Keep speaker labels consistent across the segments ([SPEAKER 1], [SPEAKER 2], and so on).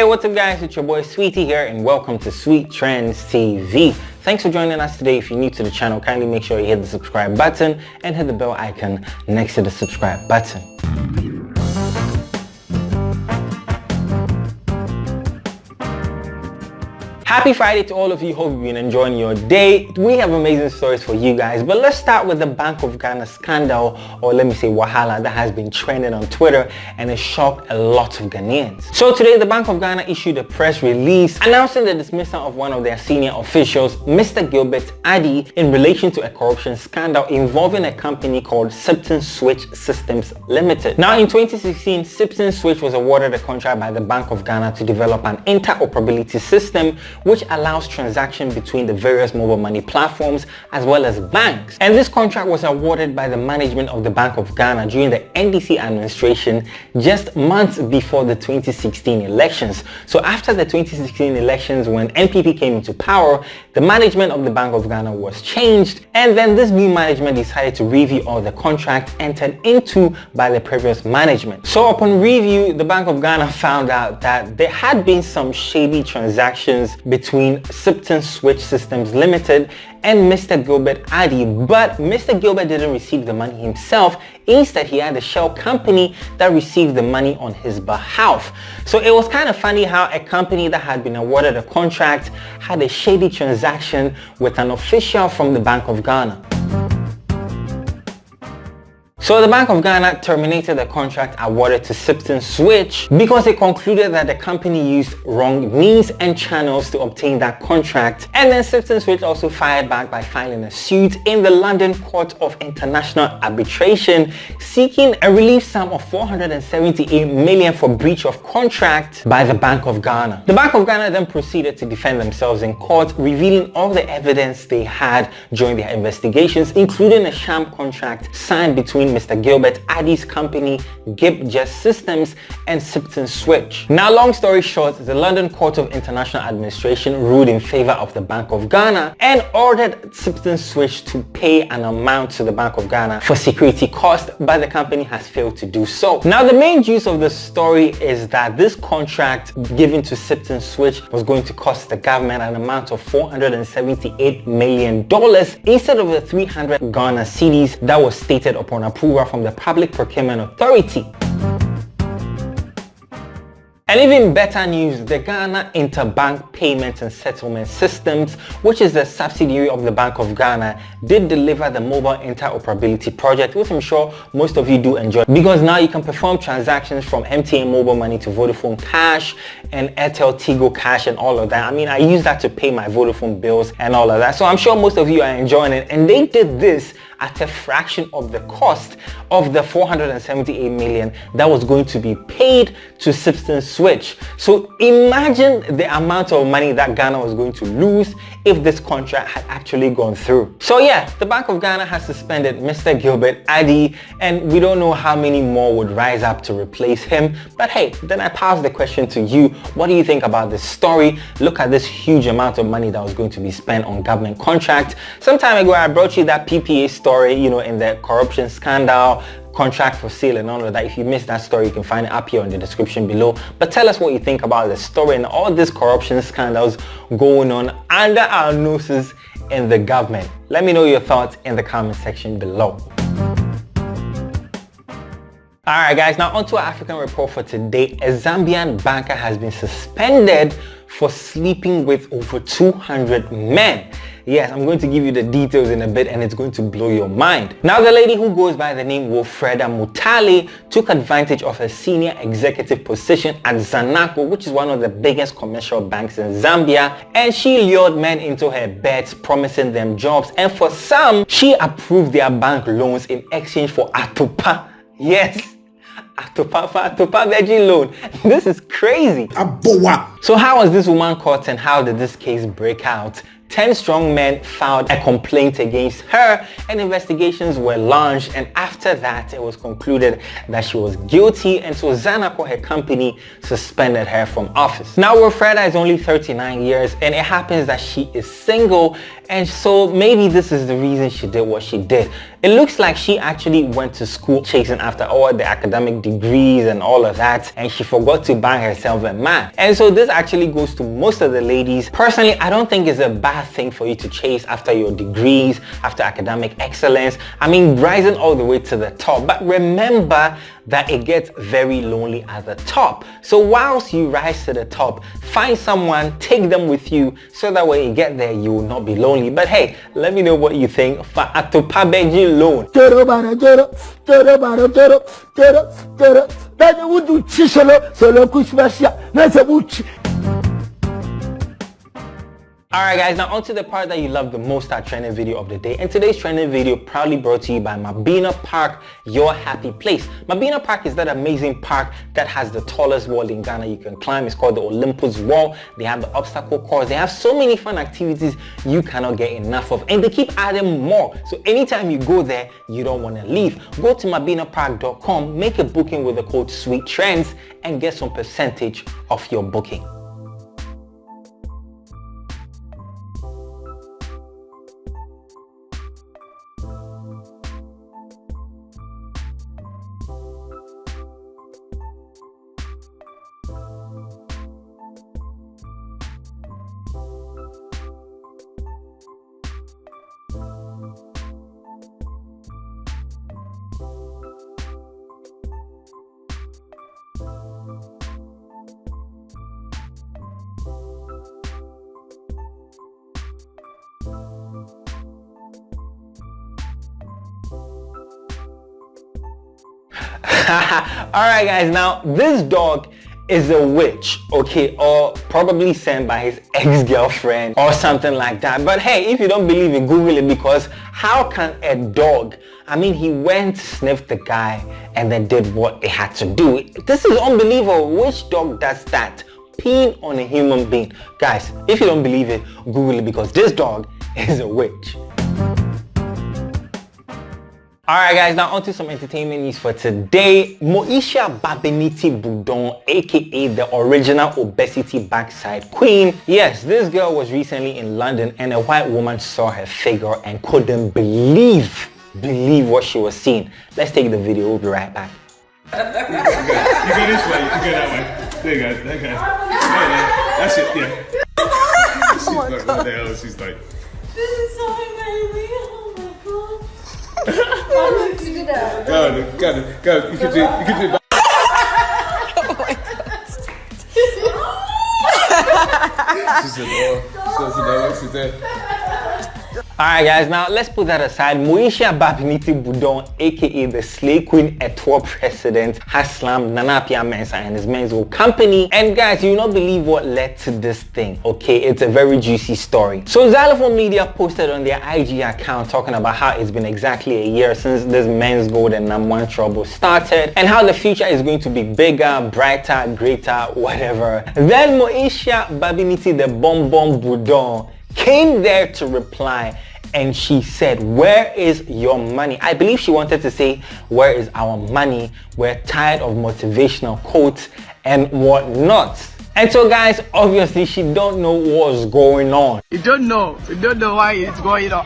[SPEAKER 1] what's up guys, it's your boy Sweetie here and welcome to Sweet Trends TV. Thanks for joining us today. If you're new to the channel, kindly make sure you hit the subscribe button and hit the bell icon next to the subscribe button. Happy Friday to all of you. Hope you've been enjoying your day. We have amazing stories for you guys, but let's start with the Bank of Ghana scandal, or let me say Wahala, that has been trending on Twitter and has shocked a lot of Ghanaians. So today the Bank of Ghana issued a press release announcing the dismissal of one of their senior officials, Mr. Gilbert Addy, in relation to a corruption scandal involving a company called Sibton Switch Systems Limited. Now in 2016, Sibton Switch was awarded a contract by the Bank of Ghana to develop an interoperability system which allows transaction between the various mobile money platforms as well as banks. And this contract was awarded by the management of the Bank of Ghana during the NDC administration just months before the 2016 elections. So after the 2016 elections, when NPP came into power, the management of the Bank of Ghana was changed, and then this new management decided to review all the contracts entered into by the previous management. So upon review, the Bank of Ghana found out that there had been some shady transactions between Sibton Switch Systems Limited and Mr. Gilbert Addy, but Mr. Gilbert didn't receive the money himself. Instead, he had a shell company that received the money on his behalf. So it was kind of funny how a company that had been awarded a contract had a shady transaction with an official from the Bank of Ghana. So the Bank of Ghana terminated the contract awarded to Sibton Switch because it concluded that the company used wrong means and channels to obtain that contract. And then Sibton Switch also fired back by filing a suit in the London Court of International Arbitration seeking a relief sum of 478 million for breach of contract by the Bank of Ghana. The Bank of Ghana then proceeded to defend themselves in court, revealing all the evidence they had during their investigations, including a sham contract signed between Mr. Gilbert Addy's company, Gilbert Systems, and Sibton Switch. Now, long story short, the London Court of International Administration ruled in favor of the Bank of Ghana and ordered Sibton Switch to pay an amount to the Bank of Ghana for security costs, but the company has failed to do so. Now, the main juice of the story is that this contract given to Sibton Switch was going to cost the government an amount of $478 million instead of the 300 Ghana cedis that was stated upon approval from the Public Procurement Authority. And even better news, the Ghana Interbank Payments and Settlement Systems, which is a subsidiary of the Bank of Ghana, did deliver the mobile interoperability project, which I'm sure most of you do enjoy, because now you can perform transactions from MTN Mobile Money to Vodafone Cash and Airtel Tigo Cash and all of that. I mean, I use that to pay my Vodafone bills and all of that. So I'm sure most of you are enjoying it. And they did this at a fraction of the cost of the 478 million that was going to be paid to Sibton Switch. So imagine the amount of money that Ghana was going to lose if this contract had actually gone through. So yeah, the Bank of Ghana has suspended Mr. Gilbert Addy, and we don't know how many more would rise up to replace him. But hey, then I pass the question to you. What do you think about this story? Look at this huge amount of money that was going to be spent on government contract. Some time ago, I brought you that PPA story, you know, in the corruption scandal, contract for sale and all of that. If you missed that story, you can find it up here in the description below. But tell us what you think about the story and all these corruption scandals going on under our noses in the government. Let me know your thoughts in the comment section below. Alright guys, now onto our African report for today. A Zambian banker has been suspended for sleeping with over 200 men. Yes, I'm going to give you the details in a bit and it's going to blow your mind. Now, the lady who goes by the name Wilfreda Mutale took advantage of a senior executive position at Zanaco, which is one of the biggest commercial banks in Zambia, and she lured men into her beds, promising them jobs, and for some, she approved their bank loans in exchange for atupa. Yes, atupa veggie loan. This is crazy. So how was this woman caught and how did this case break out? 10 strong men filed a complaint against her and investigations were launched, and after that it was concluded that she was guilty, and so Zanaco, her company, suspended her from office. Now Wilfreda is only 39 years and it happens that she is single, and so maybe this is the reason she did what she did. it looks like she actually went to school chasing after all the academic degrees and all of that, and she forgot to buy herself a man. And so this actually goes to most of the ladies. Personally, I don't think it's a bad thing for you to chase after your degrees, after academic excellence. I mean, rising all the way to the top. But remember that it gets very lonely at the top. So whilst you rise to the top, find someone, take them with you, so that when you get there, you will not be lonely. But hey, let me know what you think. For Atopabeji loan. Alright guys, now onto the part that you love the most, our trending video of the day. And today's trending video proudly brought to you by Mabina Park, your happy place. Mabina Park is that amazing park that has the tallest wall in Ghana you can climb. It's called the Olympus Wall. They have the obstacle course. They have so many fun activities you cannot get enough of. And they keep adding more. So anytime you go there, you don't want to leave. Go to mabinapark.com, make a booking with the code SWEETTRENDS and get some percentage off your booking. Alright guys, now this dog is a witch, okay, or probably sent by his ex-girlfriend or something like that. But hey, if you don't believe it, Google it, because how can a dog, I mean, he went, sniffed the guy and then did what it had to do. This is unbelievable. Which dog does that? Peeing on a human being. Guys, if you don't believe it, Google it, because this dog is a witch. Alright guys, now onto some entertainment news for today. Moesha Boduong, aka the original obesity backside queen. Yes, this girl was recently in London and a white woman saw her figure and couldn't believe what she was seeing. Let's take the video, we'll be right back.
[SPEAKER 2] You go this way, you go that way. There you go, there you go. That's it, yeah. She's like, what the hell? She's like,
[SPEAKER 3] this is so amazing, oh my god.
[SPEAKER 2] Go, you can do it.
[SPEAKER 3] Oh my god.
[SPEAKER 2] She said, oh, she's there.
[SPEAKER 1] Alright guys, now let's put that aside. Moesha Boduong, aka the Slay Queen Etoile president, has slammed Nana Appiah Mensah and his Menzgold company. And guys, you will not believe what led to this thing, okay? It's a very juicy story. So Xylophone Media posted on their IG account talking about how it's been exactly a year since this Menzgold and NAM1 trouble started, and how the future is going to be bigger, brighter, greater, whatever. Then Moesha the Bom Boduong came there to reply, and she said, where is your money? I believe she wanted to say, where is our money? We're tired of motivational quotes and whatnot. And so guys, obviously she don't know what's going on.
[SPEAKER 4] You don't know why it's going on.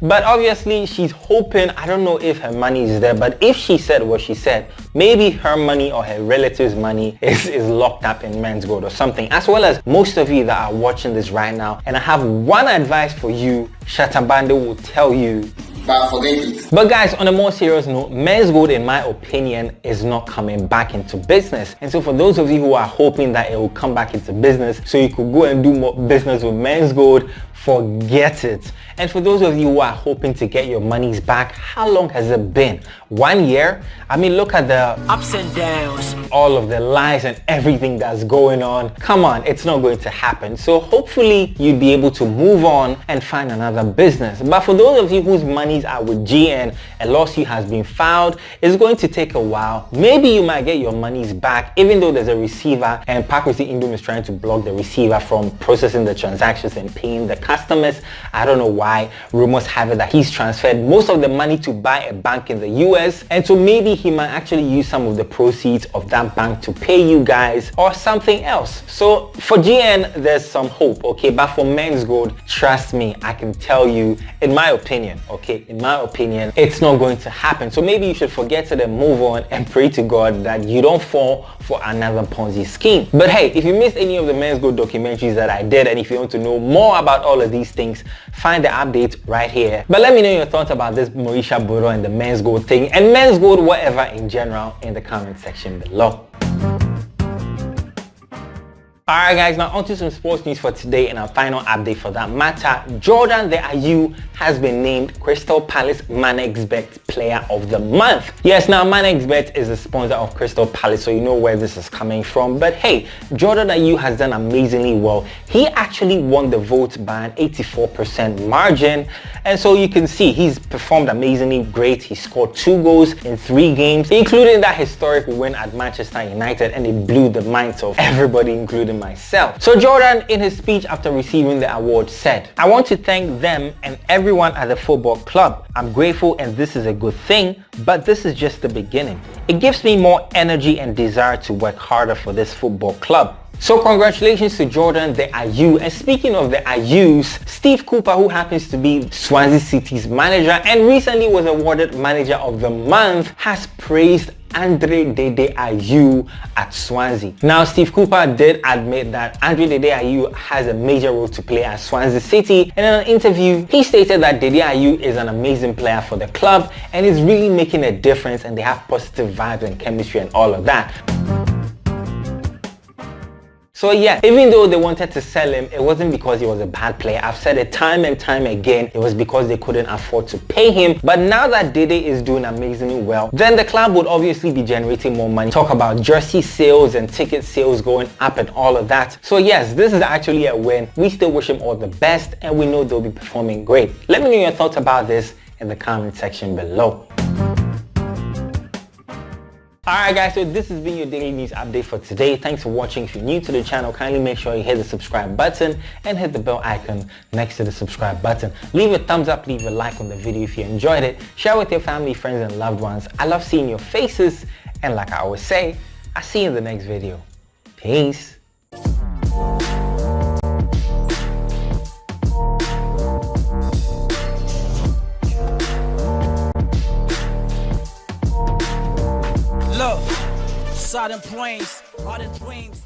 [SPEAKER 1] But obviously she's hoping, I don't know if her money is there, but if she said what she said, maybe her money or her relative's money is locked up in Menzgold or something, as well as most of you that are watching this right now. And I have one advice for you, Shatta will tell you,
[SPEAKER 5] but forget it.
[SPEAKER 1] But guys, on a more serious note, Menzgold, in my opinion, is not coming back into business. And so for those of you who are hoping that it will come back into business so you could go and do more business with Menzgold, forget it. And for those of you who are hoping to get your monies back, how long has it been? 1 year? I mean, look at the
[SPEAKER 4] Ups and downs,
[SPEAKER 1] all of the lies and everything that's going on. Come on, it's not going to happen. So hopefully you'd be able to move on and find another business. But for those of you whose monies are with GN, a lawsuit has been filed. It's going to take a while. Maybe you might get your monies back, even though there's a receiver, and Pakwesi Indom is trying to block the receiver from processing the transactions and paying the customers. I don't know why. Rumors have it that he's transferred most of the money to buy a bank in the US, and so maybe he might actually use some of the proceeds of that bank to pay you guys or something else. So for GN, there's some hope, okay? But for Menzgold, trust me, I can tell you, in my opinion, okay, in my opinion, it's not going to happen. So maybe you should forget it and move on and pray to God that you don't fall for another Ponzi scheme. But hey, if you missed any of the Menzgold documentaries that I did, and if you want to know more about all of these things, find the updates right here. But let me know your thoughts about this Moesha Boduong and the Menzgold thing, and Menzgold whatever in general, in the comment section below. Alright guys, now onto some sports news for today and our final update for that matter. Jordan the Ayew has been named Crystal Palace Menzgold Player of the Month. Yes, now Menzgold is a sponsor of Crystal Palace, so you know where this is coming from. But hey, Jordan Ayew has done amazingly well. He actually won the vote by an 84% margin, and so you can see he's performed amazingly great. He scored 2 goals in 3 games, including that historic win at Manchester United, and it blew the minds of everybody, including myself. So Jordan, in his speech after receiving the award, said, "I want to thank them and everyone at the football club. I'm grateful and this is a good thing, but this is just the beginning. It gives me more energy and desire to work harder for this football club." So congratulations to Jordan the Ayew. And speaking of the Ayews, Steve Cooper, who happens to be Swansea City's manager and recently was awarded Manager of the Month, has praised Andre Dede Ayew at Swansea. Now, Steve Cooper did admit that Andre Dede Ayew has a major role to play at Swansea City, and in an interview he stated that Dede Ayew is an amazing player for the club and is really making a difference, and they have positive vibes and chemistry and all of that. So yeah, even though they wanted to sell him, it wasn't because he was a bad player. I've said it time and time again, it was because they couldn't afford to pay him. But now that Dede is doing amazingly well, then the club would obviously be generating more money. Talk about jersey sales and ticket sales going up and all of that. So yes, this is actually a win. We still wish him all the best, and we know they'll be performing great. Let me know your thoughts about this in the comment section below. Alright guys, so this has been your daily news update for today. Thanks for watching. If you're new to the channel, kindly make sure you hit the subscribe button and hit the bell icon next to the subscribe button. Leave a thumbs up, leave a like on the video if you enjoyed it. Share with your family, friends and loved ones. I love seeing your faces, and like I always say, I'll see you in the next video. Peace.
[SPEAKER 4] Look, saw them planes, all them dreams.